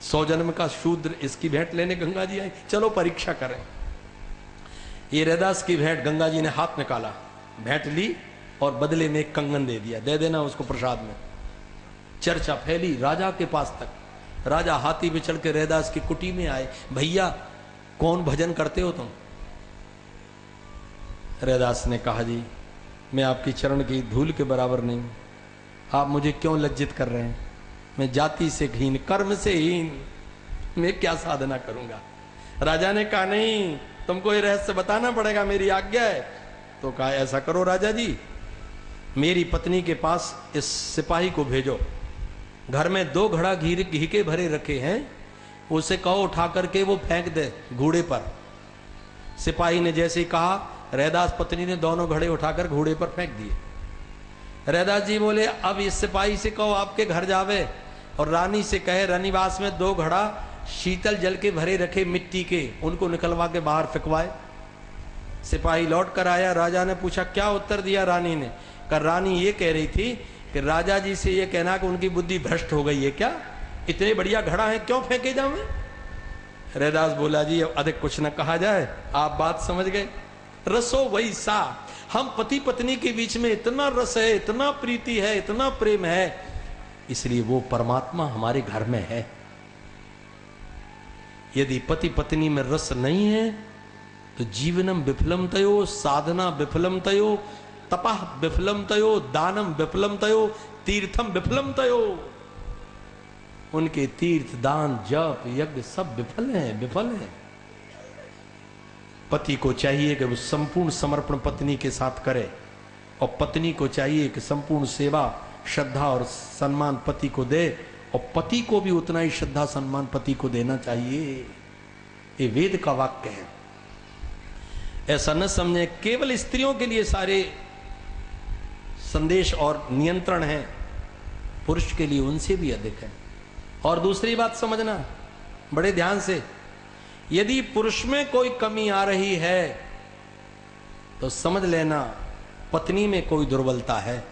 100 जन्म का शूद्र, इसकी भेंट लेने गंगा जी आई, चलो परीक्षा करें। ये रैदास की भेंट, गंगा जी ने हाथ निकाला, भेंट ली और बदले में एक कंगन दे दिया, दे देना उसको प्रसाद में। चर्चा फैली राजा के पास तक। राजा हाथी पे चढ़ के रैदास की कुटी में आए, भैया कौन भजन करते हो तुम? रैदास ने कहा, जी मैं आपकी चरण की धूल के बराबर नहीं, आप मुझे क्यों लज्जित कर रहे हैं? मैं जाति से हीन, कर्म से हीन, मैं क्या साधना करूंगा? राजा ने कहा, नहीं तुमको ये रहस्य बताना पड़ेगा, मेरी आज्ञा है। तो कहा, ऐसा करो राजा जी, मेरी पत्नी के पास इस सिपाही को भेजो, घर में 2 घड़ा घी के भरे रखे हैं, उसे कहो उठा करके वो फेंक दे घोड़े पर। सिपाही ने जैसे ही कहा, रैदास पत्नी ने दोनों घड़े उठाकर घोड़े पर फेंक दिए। रैदास जी बोले, अब इस सिपाही से कहो आपके घर जावे और रानी से कहे रनिवास में 2 घड़ा शीतल जल के भरे रखे मिट्टी के, उनको निकलवा के बाहर फेंकवाए। सिपाही लौट कर आया, राजा ने पूछा क्या उत्तर दिया रानी ने? कहा, रानी ये कह रही थी कि राजा जी से ये कहना कि उनकी बुद्धि भ्रष्ट हो गई है क्या, इतने बढ़िया घड़ा है क्यों फेंके जाऊं? रैदास बोला, जी अब अधिक कुछ न कहा जाए, आप बात समझ गए। रसो वही सा, हम पति पत्नी के बीच में इतना रस है, इतना प्रीति है, इतना प्रेम है, इसलिए वो परमात्मा हमारे घर में है। यदि पति पत्नी में रस नहीं है तो जीवनम विफलम तयो, साधना विफलम तयो, तपः विफलम तयो, दानम विफलम तयो, तीर्थम विफलम तयो। उनके तीर्थ, दान, जप, यज्ञ सब विफल हैं, विफल हैं। पति को चाहिए कि वो संपूर्ण समर्पण पत्नी के साथ करे, और पत्नी को चाहिए कि संपूर्ण सेवा, श्रद्धा और सम्मान पति को दे, और पति को भी उतना ही श्रद्धा सम्मान पति को देना चाहिए। ये वेद का वाक्य है। ऐसा न समझे केवल स्त्रियों के लिए सारे संदेश और नियंत्रण है, पुरुष के लिए उनसे भी अधिक है। और दूसरी बात समझना बड़े ध्यान से, यदि पुरुष में कोई कमी आ रही है तो समझ लेना पत्नी में कोई दुर्बलता है,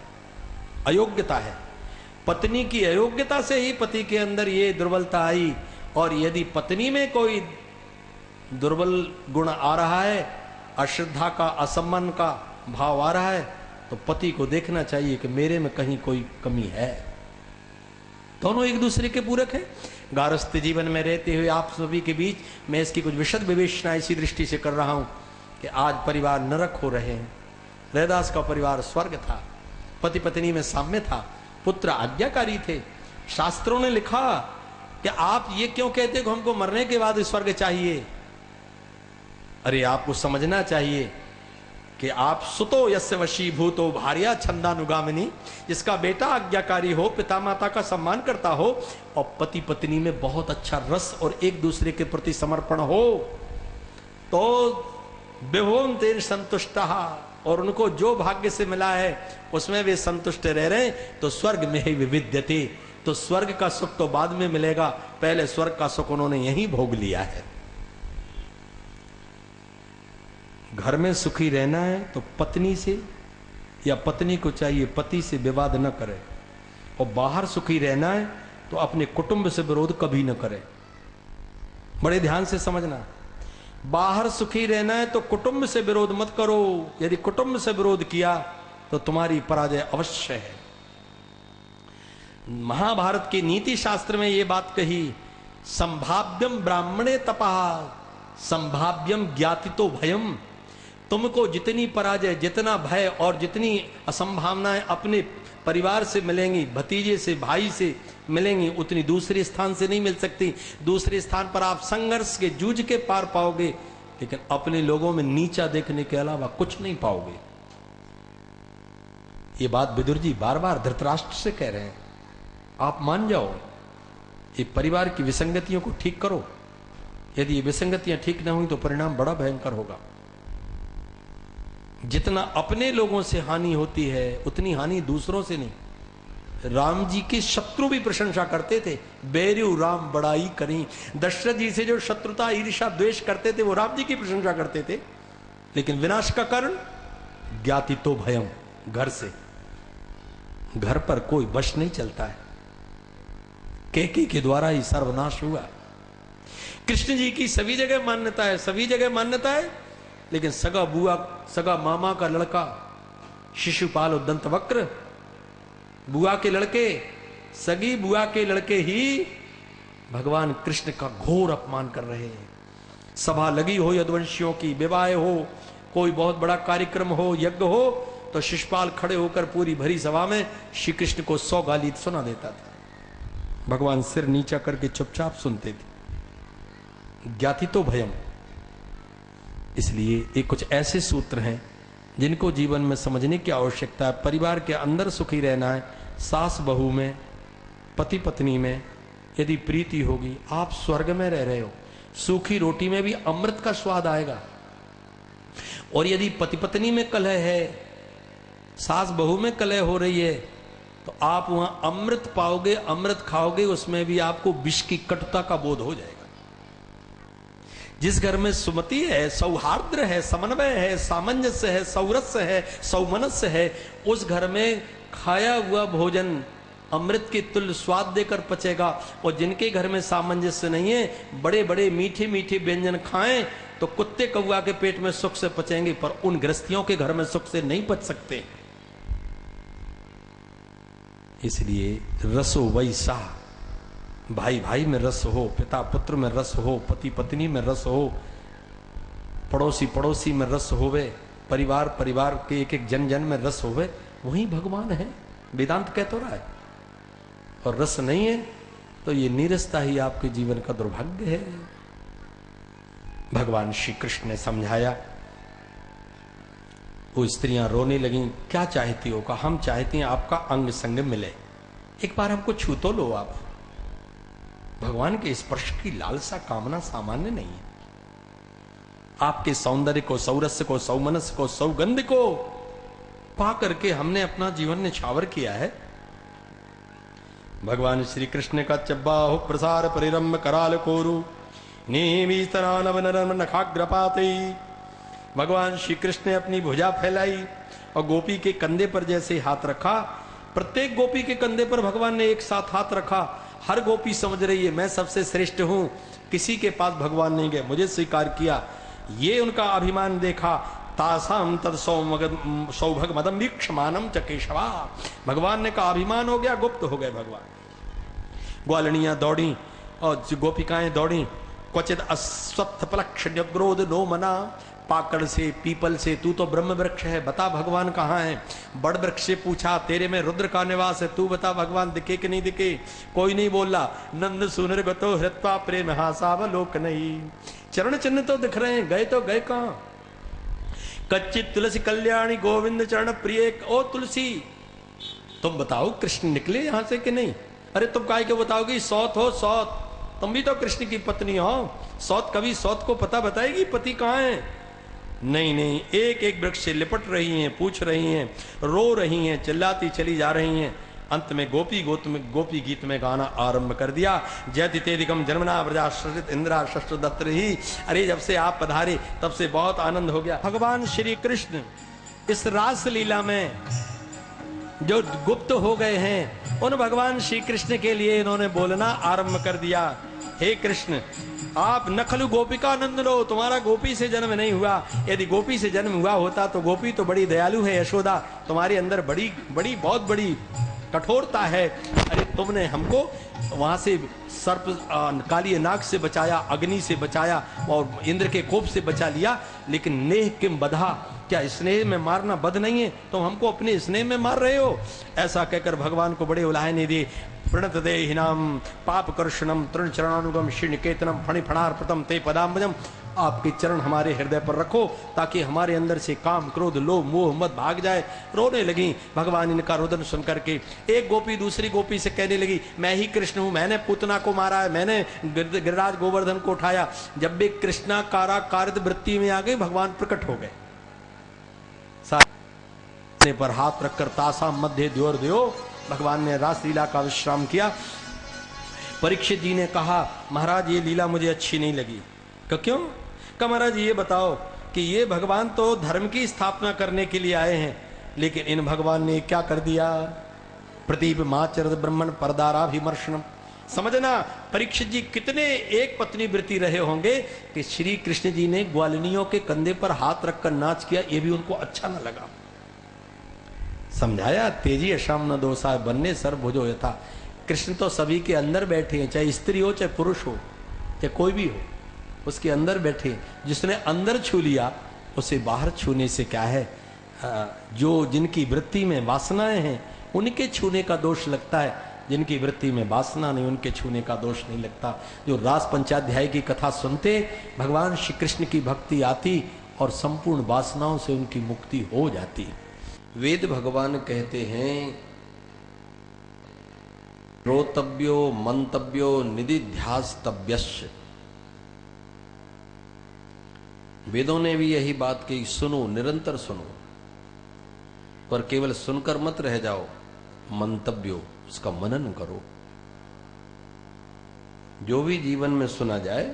अयोग्यता है। पत्नी की अयोग्यता से ही पति के अंदर ये दुर्बलता आई। और यदि पत्नी में कोई दुर्बल गुण आ रहा है, अश्रद्धा का, असम्मान का भाव आ रहा है, तो पति को देखना चाहिए कि मेरे में कहीं कोई कमी है। दोनों एक दूसरे के पूरक हैं। गारस्थ जीवन में रहते हुए आप सभी के बीच मैं इसकी कुछ विशद विवेचना इसी दृष्टि से कर रहा हूं कि आज परिवार नरक हो रहे हैं। रैदास का परिवार स्वर्ग था, पति पत्नी में साम्य था, पुत्र आज्ञाकारी थे। शास्त्रों ने लिखा कि आप ये क्यों कहते हो हमको मरने के बाद स्वर्ग चाहिए? अरे आपको समझना चाहिए कि आप सुतो यस्य वशीभूतो भार्या छंदानुगामिनी, जिसका बेटा आज्ञाकारी हो, पिता माता का सम्मान करता हो, और पति पत्नी में बहुत अच्छा रस और एक दूसरे के प्रति समर्पण हो, तो विभोम तेन संतुष्टः, और उनको जो भाग्य से मिला है उसमें वे संतुष्ट रह रहे हैं, तो स्वर्ग में ही विविध्यते। तो स्वर्ग का सुख तो बाद में मिलेगा, पहले स्वर्ग का सुख उन्होंने यहीं भोग लिया है। घर में सुखी रहना है तो पत्नी से या पत्नी को चाहिए पति से विवाद न करे, और बाहर सुखी रहना है तो अपने कुटुंब से विरोध कभी न करे। बड़े ध्यान से समझना, बाहर सुखी रहना है तो कुटुंब से विरोध मत करो। यदि कुटुंब से विरोध किया तो तुम्हारी पराजय अवश्य है। महाभारत के नीति शास्त्र में यह बात कही, संभाव्यम ब्राह्मणे तपः संभाव्यम ज्ञातितो भयम। तुमको जितनी पराजय, जितना भय और जितनी असंभावनाएं अपने परिवार से मिलेंगी, भतीजे से, भाई से मिलेंगी, उतनी दूसरे स्थान से नहीं मिल सकती। दूसरे स्थान पर आप संघर्ष के, जूझ के पार पाओगे, लेकिन अपने लोगों में नीचा देखने के अलावा कुछ नहीं पाओगे। ये बात विदुर जी बार बार धृतराष्ट्र से कह रहे हैं। आप मान जाओ, ये परिवार की विसंगतियों को ठीक करो। यदि ये विसंगतियां ठीक ना हुई तो परिणाम बड़ा भयंकर होगा। जितना अपने लोगों से हानि होती है उतनी हानि दूसरों से नहीं। राम जी के शत्रु भी प्रशंसा करते थे, बैरु राम बड़ाई करी। दशरथ जी से जो शत्रुता, ईर्ष्या, द्वेष करते थे वो राम जी की प्रशंसा करते थे, लेकिन विनाश का कारण ज्ञाति तो भयम। घर से, घर पर कोई वश नहीं चलता है। कैकेयी के द्वारा ही सर्वनाश हुआ। कृष्ण जी की सभी जगह मान्यता है, सभी जगह मान्यता है, लेकिन सगा बुआ, सगा मामा का लड़का शिशुपाल और दंतवक्र, बुआ के लड़के, सगी बुआ के लड़के ही भगवान कृष्ण का घोर अपमान कर रहे हैं। सभा लगी हो यदुवंशियों की, विवाह हो, कोई बहुत बड़ा कार्यक्रम हो, यज्ञ हो, तो शिशुपाल खड़े होकर पूरी भरी सभा में श्री कृष्ण को 100 गाली सुना देता था। भगवान सिर नीचा करके चुपचाप सुनते थे। ज्ञाति तो भयम। इसलिए ये कुछ ऐसे सूत्र हैं जिनको जीवन में समझने की आवश्यकता है। परिवार के अंदर सुखी रहना है, सास बहू में, पति पत्नी में यदि प्रीति होगी, आप स्वर्ग में रह रहे हो। सूखी रोटी में भी अमृत का स्वाद आएगा। और यदि पति पत्नी में कलह है, सास बहू में कलह हो रही है, तो आप वहां अमृत पाओगे, अमृत खाओगे, उसमें भी आपको विष की कटुता का बोध हो जाएगा। जिस घर में सुमति है, सौहार्द्र है, समन्वय है, सामंजस्य है, सौरस्य है, सौमनस्य है, उस घर में खाया हुआ भोजन अमृत के तुल्य स्वाद देकर पचेगा। और जिनके घर में सामंजस्य नहीं है, बड़े बड़े मीठे मीठे व्यंजन खाएं तो कुत्ते कौआ के पेट में सुख से पचेंगे, पर उन गृहस्थियों के घर में सुख से नहीं पच सकते। इसलिए रसो वैसा, भाई भाई में रस हो, पिता पुत्र में रस हो, पति पत्नी में रस हो, पड़ोसी पड़ोसी में रस होवे, परिवार परिवार के एक एक जन जन में रस होवे, वही भगवान है। वेदांत कह तो रहा है। और रस नहीं है तो ये नीरसता ही आपके जीवन का दुर्भाग्य है। भगवान श्री कृष्ण ने समझाया। वो स्त्रियां रोने लगी, क्या चाहती हो? कहा हम चाहती हैं आपका अंग संग मिले, एक बार हमको छू तो लो आप। भगवान के स्पर्श की लालसा कामना सामान्य नहीं है। आपके सौंदर्य को, सौरस्य को, सौमनस्य को, सौगंध को पा करके हमने अपना जीवन निछावर किया है। भगवान श्री कृष्ण का चब्बाहु प्रसार परिरम्भ कराल कोरु नीमीस्तनानव नरम नखाग्रपाते। भगवान श्री कृष्ण ने अपनी भुजा फैलाई और गोपी के कंधे पर जैसे हाथ रखा, प्रत्येक गोपी के कंधे पर भगवान ने एक साथ हाथ रखा। हर गोपी समझ रही है मैं सबसे श्रेष्ठ हूं, किसी के पास भगवान नहीं गए, मुझे स्वीकार किया। ये उनका अभिमान देखा। तासाम तद सौभग मदम वीक्षमानम च केशवा। भगवान ने कहा अभिमान हो गया, गुप्त हो गए भगवान। ग्वालनियां दौड़ी और गोपिकाएं दौड़ी। क्वचित अस्वत्थ पलक्ष न्यग्रोध नो मना। पाकड़ से, पीपल से, तू तो ब्रह्म वृक्ष है, बता भगवान कहाँ है? बड़ वृक्ष से पूछा तेरे में रुद्र का निवास है, तू बता भगवान दिखे कि नहीं दिखे? कोई नहीं बोला। नंद सुनर गतो हृत्वा प्रेम हासावलोक नहीं। चरण चिन्ह तो दिख रहे हैं, गए तो गए कहाँ? कच्ची तुलसी कल्याणी गोविंद चरण प्रिय। ओ तुलसी तुम बताओ कृष्ण निकले यहां से कि नहीं? अरे तुम काय के बताओगी? सौत हो सौत, तुम भी तो कृष्ण की पत्नी हो। सौत कभी सौत को पता बताएगी पति कहाँ है? नहीं नहीं, एक एक वृक्ष से लिपट रही हैं, पूछ रही हैं, रो रही हैं, चिल्लाती चली जा रही हैं। अंत में गोपी गीत में गाना आरंभ कर दिया। जयति तेदिकम जन्मना व्रजा श्रजित इंद्रा शस्त्र दत्त रही। अरे जब से आप पधारे तब से बहुत आनंद हो गया। भगवान श्री कृष्ण इस रास लीला में जो गुप्त हो गए हैं, उन भगवान श्री कृष्ण के लिए इन्होंने बोलना आरंभ कर दिया। हे कृष्ण, आप नखलु गोपिका नंद लो, तुम्हारा गोपी से जन्म नहीं हुआ। यदि गोपी से जन्म हुआ होता तो गोपी तो बड़ी दयालु है यशोदा, तुम्हारे अंदर बड़ी बड़ी बहुत बड़ी कठोरता है। अरे तुमने हमको वहां से सर्प काली नाग से बचाया, अग्नि से बचाया और इंद्र के कोप से बचा लिया, लेकिन नेह किम बधा, क्या स्नेह में मारना बद नहीं है? तुम हमको अपने स्नेह में मार रहे हो। ऐसा कहकर भगवान को बड़े उलाहने दिए। प्रणत देहिनाम पाप कर्षणम तृण चरणानुगम श्रीनिकेतनम फणिफणार्पतम ते पदाम्बजम। आपके चरण हमारे हृदय पर रखो ताकि हमारे अंदर से काम क्रोध लोभ मोह मत भाग जाए। रोने लगी भगवान इनका रोदन सुन करके। एक गोपी दूसरी गोपी से कहने लगी मैं ही कृष्ण हूं, मैंने पूतना को मारा है, मैंने गिरिराज गोवर्धन को उठाया। जब भी कृष्णा कारित वृत्ति में आ गई, भगवान प्रकट हो गए। सारे पर हाथ रखकर तासा मध्य द्योर द्यो, भगवान ने रासलीला का विश्राम किया। परीक्षित जी ने कहा महाराज ये लीला मुझे अच्छी नहीं लगी। क्यों? कहा महाराज ये बताओ कि ये भगवान तो धर्म की स्थापना करने के लिए आए हैं, लेकिन इन भगवान ने क्या कर दिया? प्रदीप माचरद ब्रह्मण परदाराभिमर्शनम। समझना, परीक्षित जी कितने एक पत्नी वृत्ति रहे होंगे कि श्री कृष्ण जी ने ग्वालिनियों के कंधे पर हाथ रखकर नाच किया, ये भी उनको अच्छा ना लगा। समझाया, तेजी अशाम न दोषा बनने सर भुजो यथा। कृष्ण तो सभी के अंदर बैठे हैं, चाहे स्त्री हो चाहे पुरुष हो चाहे कोई भी हो, उसके अंदर बैठे। जिसने अंदर छू लिया उसे बाहर छूने से क्या है। जो जिनकी वृत्ति में वासनाएं हैं उनके छूने का दोष लगता है, जिनकी वृत्ति में वासना नहीं उनके छूने का दोष नहीं लगता। जो रास पंचाध्याय की कथा सुनते भगवान श्री कृष्ण की भक्ति आती और संपूर्ण वासनाओं से उनकी मुक्ति हो जाती। वेद भगवान कहते हैं रोतव्यो मंतव्यो निदिध्यास्तव्यश्च। वेदों ने भी यही बात कही, सुनो, निरंतर सुनो, पर केवल सुनकर मत रह जाओ, मंतव्यो, उसका मनन करो। जो भी जीवन में सुना जाए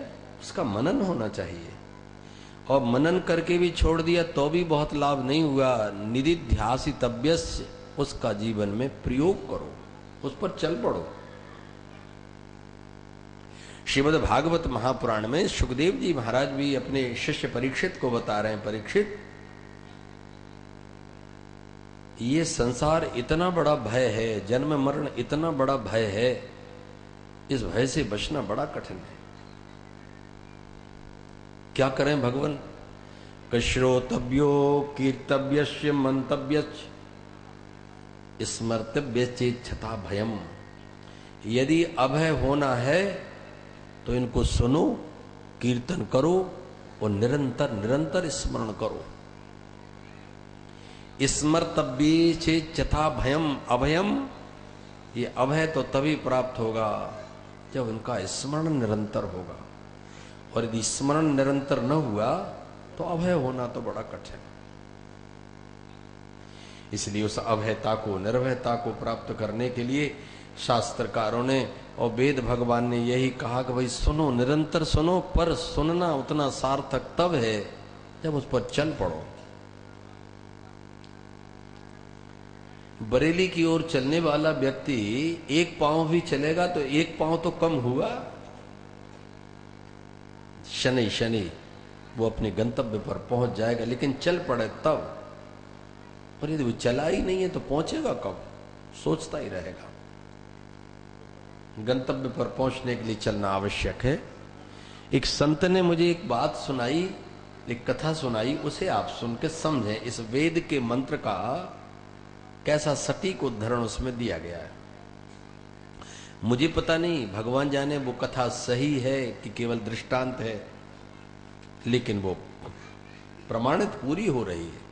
उसका मनन होना चाहिए। और मनन करके भी छोड़ दिया तो भी बहुत लाभ नहीं हुआ। निदिध्यासितव्यस्य, उसका जीवन में प्रयोग करो, उस पर चल पड़ो। श्रीमद् भागवत महापुराण में सुखदेव जी महाराज भी अपने शिष्य परीक्षित को बता रहे हैं, परीक्षित ये संसार इतना बड़ा भय है, जन्म मरण इतना बड़ा भय है, इस भय से बचना बड़ा कठिन है। क्या करें भगवान? श्रोतव्यो कीर्तव्यस्य मंतव्यश्च स्मर्तव्य चेच्छता भयम। यदि अभय होना है तो इनको सुनो, कीर्तन करो और निरंतर निरंतर स्मरण करो। स्मर्तव्य चेच्छता भयम। अभयम, ये अभय तो तभी प्राप्त होगा जब उनका स्मरण निरंतर होगा। और यदि स्मरण निरंतर न हुआ तो अभय होना तो बड़ा कठिन। इसलिए उस अभयता को, निर्भयता को प्राप्त करने के लिए शास्त्रकारों ने और वेद भगवान ने यही कहा कि भाई सुनो, निरंतर सुनो, पर सुनना उतना सार्थक तब है जब उस पर चल पड़ो। बरेली की ओर चलने वाला व्यक्ति एक पांव भी चलेगा तो एक पांव तो कम हुआ। शनि शनि वो अपने गंतव्य पर पहुंच जाएगा, लेकिन चल पड़े तब। और यदि वो चला ही नहीं है तो पहुंचेगा कब? सोचता ही रहेगा। गंतव्य पर पहुंचने के लिए चलना आवश्यक है। एक संत ने मुझे एक बात सुनाई, एक कथा सुनाई, उसे आप सुन के समझें इस वेद के मंत्र का कैसा सटीक उद्धरण उसमें दिया गया है। मुझे पता नहीं, भगवान जाने वो कथा सही है कि केवल दृष्टांत है, लेकिन वो प्रमाणित पूरी हो रही है।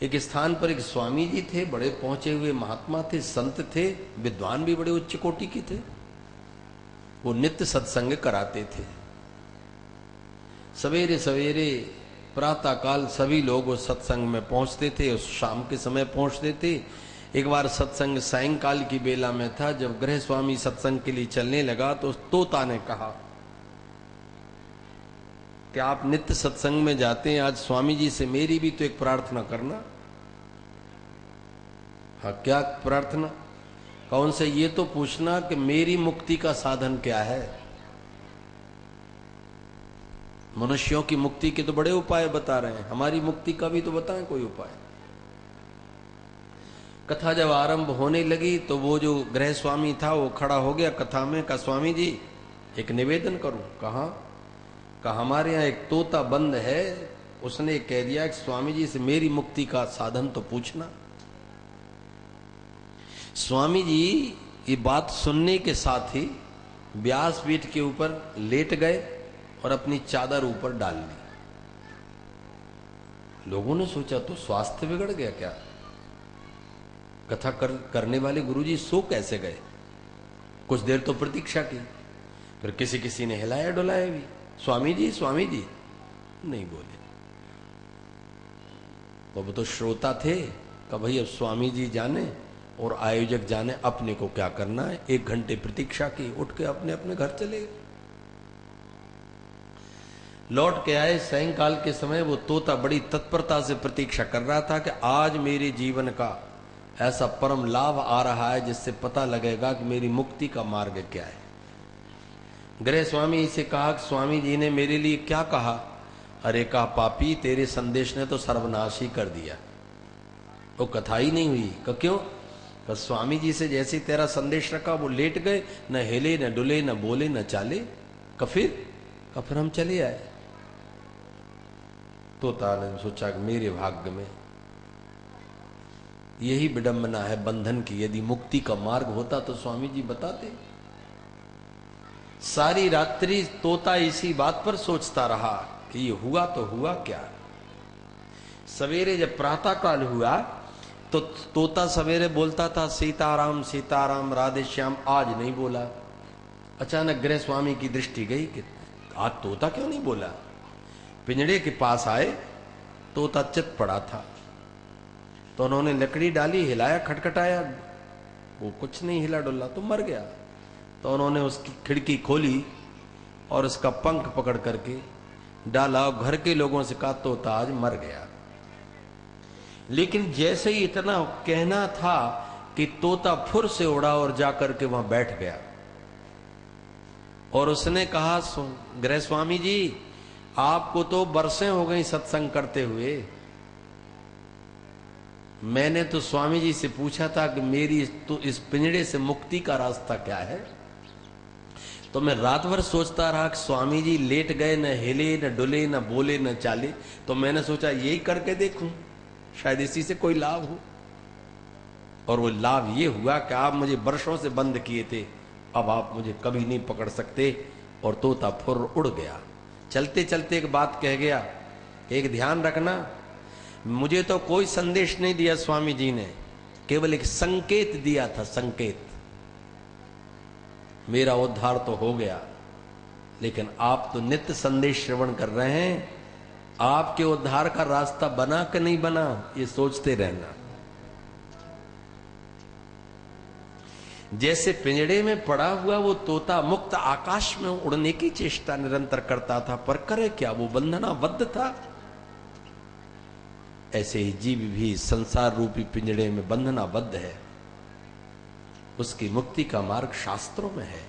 एक स्थान पर एक स्वामी जी थे, बड़े पहुंचे हुए महात्मा थे, संत थे, विद्वान भी बड़े उच्च कोटि के थे। वो नित्य सत्संग कराते थे। सवेरे सवेरे प्रातः काल सभी लोग उस सत्संग में पहुंचते थे, उस शाम के समय पहुंचते थे। एक बार सत्संग सायंकाल की बेला में था। जब गृह स्वामी सत्संग के लिए चलने लगा तो उस तोता ने कहा कि आप नित्य सत्संग में जाते हैं, आज स्वामी जी से मेरी भी तो एक प्रार्थना करना। हाँ, क्या प्रार्थना? कौन से? ये तो पूछना कि मेरी मुक्ति का साधन क्या है। मनुष्यों की मुक्ति के तो बड़े उपाय बता रहे हैं, हमारी मुक्ति का भी तो बताएं कोई उपाय। कथा जब आरंभ होने लगी तो वो जो गृह स्वामी था वो खड़ा हो गया कथा में। कहा स्वामी जी एक निवेदन करूं। कहा हमारे यहाँ एक तोता बंद है, उसने कह दिया कि स्वामी जी से मेरी मुक्ति का साधन तो पूछना। स्वामी जी ये बात सुनने के साथ ही व्यासपीठ के ऊपर लेट गए और अपनी चादर ऊपर डाल ली। लोगों ने सोचा तो स्वास्थ्य बिगड़ गया क्या? कथा करने वाले गुरुजी सो कैसे गए? कुछ देर तो प्रतीक्षा की, फिर किसी ने हिलाया डुलाया भी, स्वामी जी नहीं बोले। तो वो तो श्रोता थे। कहा भाई अब स्वामी जी जाने और आयोजक जाने, अपने को क्या करना है। 1 घंटे प्रतीक्षा की, उठ के अपने अपने घर चले गए। लौट के आए सायंकाल के समय। वो तोता बड़ी तत्परता से प्रतीक्षा कर रहा था कि आज मेरे जीवन का ऐसा परम लाभ आ रहा है जिससे पता लगेगा कि मेरी मुक्ति का मार्ग क्या है। गृह स्वामी से कहा कि स्वामी जी ने मेरे लिए क्या कहा? अरे कहा, पापी तेरे संदेश ने तो सर्वनाश ही कर दिया। वो कथा ही नहीं हुई। क्यों? तो स्वामी जी से जैसे तेरा संदेश रखा वो लेट गए, न हिले न डुले न बोले न चाले। फिर हम चले आए। तोता ने सोचा कि मेरे भाग्य में यही विडंबना है बंधन की। यदि मुक्ति का मार्ग होता तो स्वामी जी बताते। सारी रात्रि तोता इसी बात पर सोचता रहा कि ये हुआ तो हुआ क्या। सवेरे जब प्रातः काल हुआ तो तोता सवेरे बोलता था सीताराम सीताराम राधे श्याम, आज नहीं बोला। अचानक गृह स्वामी की दृष्टि गई कि आज तोता क्यों नहीं बोला। पिंजड़े के पास आए, तोता चित पड़ा था। तो उन्होंने लकड़ी डाली, हिलाया, खटखटाया, वो कुछ नहीं हिला डुला, तो मर गया। तो उन्होंने उसकी खिड़की खोली और उसका पंख पकड़ करके डाला। घर के लोगों से कहा तोता आज मर गया। लेकिन जैसे ही इतना कहना था कि तोता फुर से उड़ा और जाकर के वहां बैठ गया और उसने कहा, गृह स्वामी जी आपको तो बरसें हो गई सत्संग करते हुए। मैंने तो स्वामी जी से पूछा था कि मेरी तो इस पिंजड़े से मुक्ति का रास्ता क्या है। तो मैं रात भर सोचता रहा कि स्वामी जी लेट गए, न हिले न डुले न बोले न चाले। तो मैंने सोचा यही करके देखूं, शायद इसी से कोई लाभ हो। और वो लाभ ये हुआ कि आप मुझे वर्षों से बंद किए थे, अब आप मुझे कभी नहीं पकड़ सकते। और तोता फुर उड़ गया। चलते चलते एक बात कह गया, एक ध्यान रखना, मुझे तो कोई संदेश नहीं दिया स्वामी जी ने, केवल एक संकेत दिया था, संकेत। मेरा उद्धार तो हो गया, लेकिन आप तो नित्य संदेश श्रवण कर रहे हैं, आपके उद्धार का रास्ता बना कि नहीं बना ये सोचते रहना। जैसे पिंजड़े में पड़ा हुआ वो तोता मुक्त आकाश में उड़ने की चेष्टा निरंतर करता था, पर करे क्या, वो बंधनाबद्ध था। ऐसे ही जीव भी संसार रूपी पिंजड़े में बंधनाबद्ध है। उसकी मुक्ति का मार्ग शास्त्रों में है।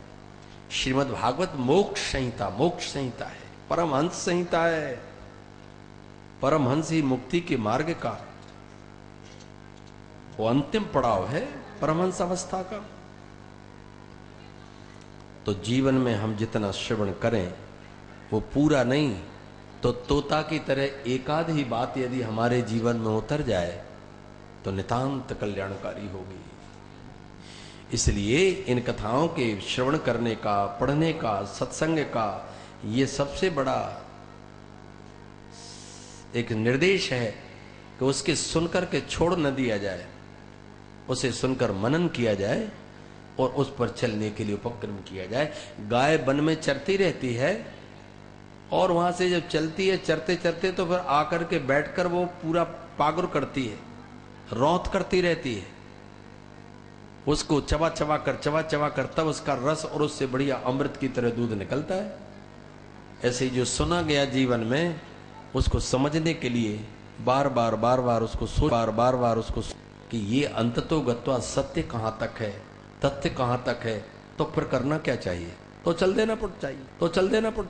श्रीमद् भागवत मोक्ष संहिता है, परमहंस संहिता है। परमहंस ही मुक्ति के मार्ग का वो अंतिम पड़ाव है, परमहंस अवस्था का। तो जीवन में हम जितना श्रवण करें वो पूरा नहीं, तो तोता की तरह एकाध ही बात यदि हमारे जीवन में उतर जाए तो नितांत कल्याणकारी होगी। इसलिए इन कथाओं के श्रवण करने का, पढ़ने का, सत्संग का ये सबसे बड़ा एक निर्देश है कि उसके सुनकर के छोड़ न दिया जाए, उसे सुनकर मनन किया जाए और उस पर चलने के लिए उपक्रम किया जाए। गाय वन में चरती रहती है और वहां से जब चलती है चरते चरते तो फिर आकर के बैठकर वो पूरा पागुर करती है, रौंत करती रहती है। उसको चबा चबा कर तब उसका रस और उससे बढ़िया अमृत की तरह दूध निकलता है। ऐसे ही जो सुना गया जीवन में उसको समझने के लिए बार बार उसको कि ये अंततो गत्वा सत्य कहां तक है, तथ्य कहां तक है, तो फिर करना क्या चाहिए, तो चल देना पड़ चाहिए, तो चल देना पड़।